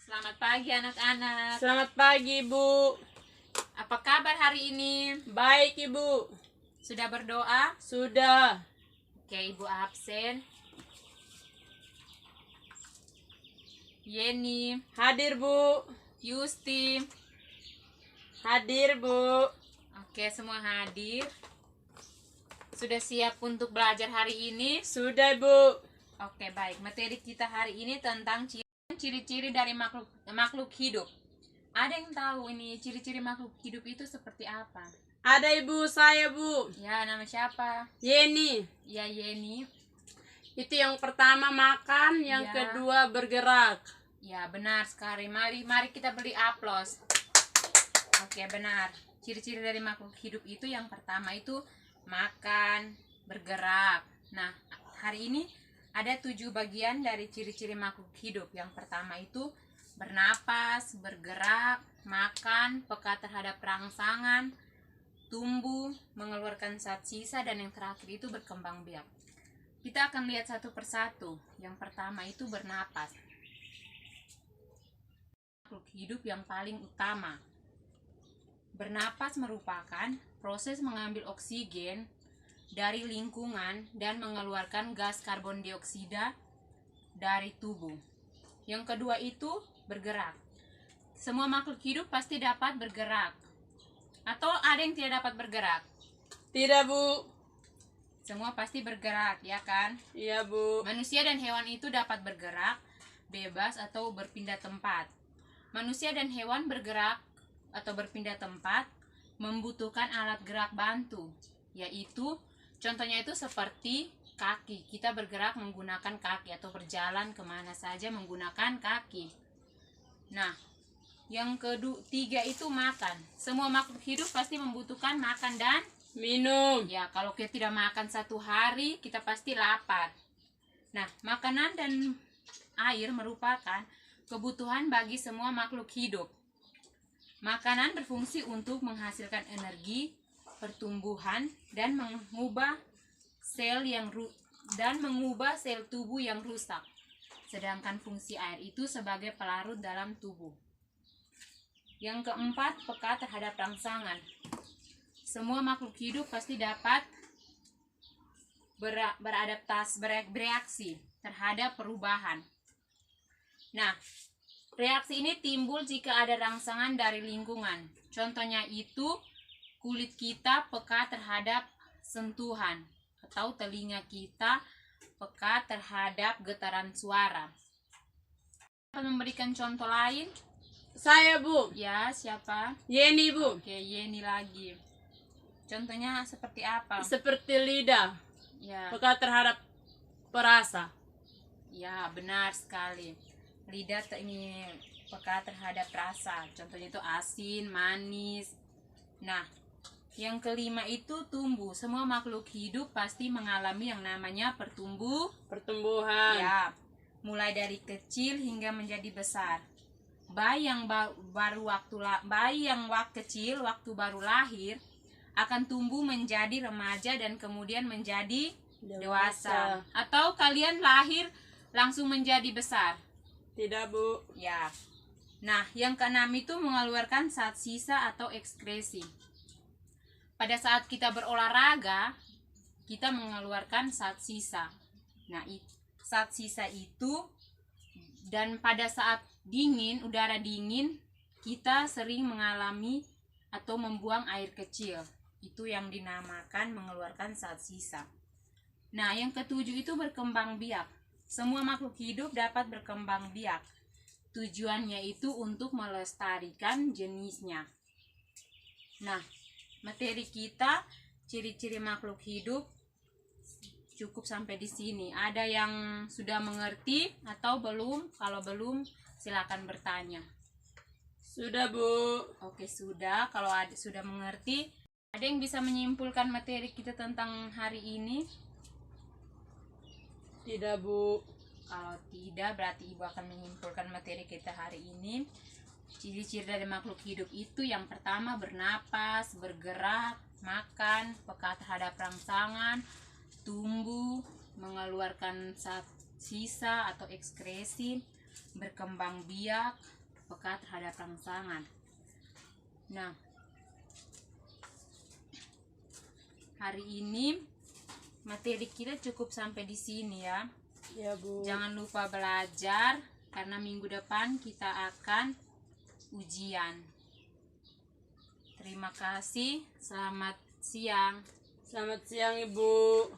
Selamat pagi anak-anak. Selamat pagi, Bu. Apa kabar hari ini? Baik, Ibu. Sudah berdoa? Sudah. Oke, Ibu absen. Yeni, Hadir, Bu. Yusti. Hadir, Bu. Oke, semua hadir. Sudah siap untuk belajar hari ini? Sudah, Bu. Oke, baik. Materi kita hari ini tentang ciri-ciri dari makhluk hidup. Ada yang tahu ini ciri-ciri makhluk hidup itu seperti apa? Ada Ibu, saya, Bu. Ya, nama siapa? Yeni. Ya, Yeni. Itu yang pertama makan, yang Ya. kedua bergerak. Ya, benar sekali. Mari kita beri aplaus. Oke, benar. Ciri-ciri dari makhluk hidup itu yang pertama itu makan, bergerak. Nah, hari ini ada 7 bagian dari ciri-ciri makhluk hidup. Yang pertama itu bernapas, bergerak, makan, peka terhadap rangsangan, tumbuh, mengeluarkan zat sisa, dan yang terakhir itu berkembang biak. Kita akan lihat satu persatu. Yang pertama itu bernapas. Makhluk hidup yang paling utama. Bernapas merupakan proses mengambil oksigen dari lingkungan dan mengeluarkan gas karbon dioksida dari tubuh. Yang kedua itu bergerak. Semua makhluk hidup pasti dapat bergerak. Atau ada yang tidak dapat bergerak? Tidak, Bu. Semua pasti bergerak, ya kan? Iya, Bu. Manusia dan hewan itu dapat bergerak bebas atau berpindah tempat. Manusia dan hewan bergerak atau berpindah tempat membutuhkan alat gerak bantu, yaitu contohnya itu seperti kaki. Kita bergerak menggunakan kaki atau berjalan kemana saja menggunakan kaki. Nah, yang ketiga itu makan. Semua makhluk hidup pasti membutuhkan makan dan minum. ya, kalau kita tidak makan satu hari, kita pasti lapar. Nah, makanan dan air merupakan kebutuhan bagi semua makhluk hidup. Makanan berfungsi untuk menghasilkan energi, pertumbuhan, dan mengubah sel tubuh yang rusak. Sedangkan fungsi air itu sebagai pelarut dalam tubuh. Yang keempat, peka terhadap rangsangan. Semua makhluk hidup pasti dapat bereaksi terhadap perubahan. Nah, reaksi ini timbul jika ada rangsangan dari lingkungan. Contohnya itu kulit kita peka terhadap sentuhan atau telinga kita peka terhadap getaran suara. Akan memberikan contoh lain? Saya, Bu. Ya, siapa? Yeni, Bu. Oke, Yeni lagi. Contohnya seperti apa? Seperti lidah. Ya, Peka terhadap perasa. ya, benar sekali. Lidah ini peka terhadap rasa. Contohnya itu asin, manis. Nah, yang kelima itu tumbuh. Semua makhluk hidup pasti mengalami yang namanya Pertumbuhan. ya, mulai dari kecil hingga menjadi besar. Bayi yang kecil waktu baru lahir akan tumbuh menjadi remaja dan kemudian menjadi dewasa. Atau kalian lahir langsung menjadi besar? Tidak, Bu. Ya. Nah, yang keenam itu mengeluarkan zat sisa atau ekskresi. Pada saat kita berolahraga, kita mengeluarkan zat sisa. Nah, zat sisa itu, dan pada saat udara dingin, kita sering mengalami atau membuang air kecil. Itu yang dinamakan mengeluarkan zat sisa. Nah, yang ketujuh itu berkembang biak. Semua makhluk hidup dapat berkembang biak. Tujuannya itu untuk melestarikan jenisnya. Nah, materi kita, ciri-ciri makhluk hidup, cukup sampai di sini. Ada yang sudah mengerti atau belum? Kalau belum, silakan bertanya. Sudah, Bu. Oke, sudah. Kalau sudah mengerti, ada yang bisa menyimpulkan materi kita tentang hari ini? Tidak, Bu. Kalau tidak, berarti Ibu akan menyimpulkan materi kita hari ini. Ciri-ciri dari makhluk hidup itu yang pertama bernapas, bergerak, makan, peka terhadap rangsangan, tumbuh, mengeluarkan zat sisa atau ekskresi, berkembang biak, peka terhadap rangsangan. Nah, hari ini materi kita cukup sampai di sini ya. Ya, Bu. Jangan lupa belajar karena minggu depan kita akan ujian. Terima kasih. Selamat siang. Selamat siang, Ibu.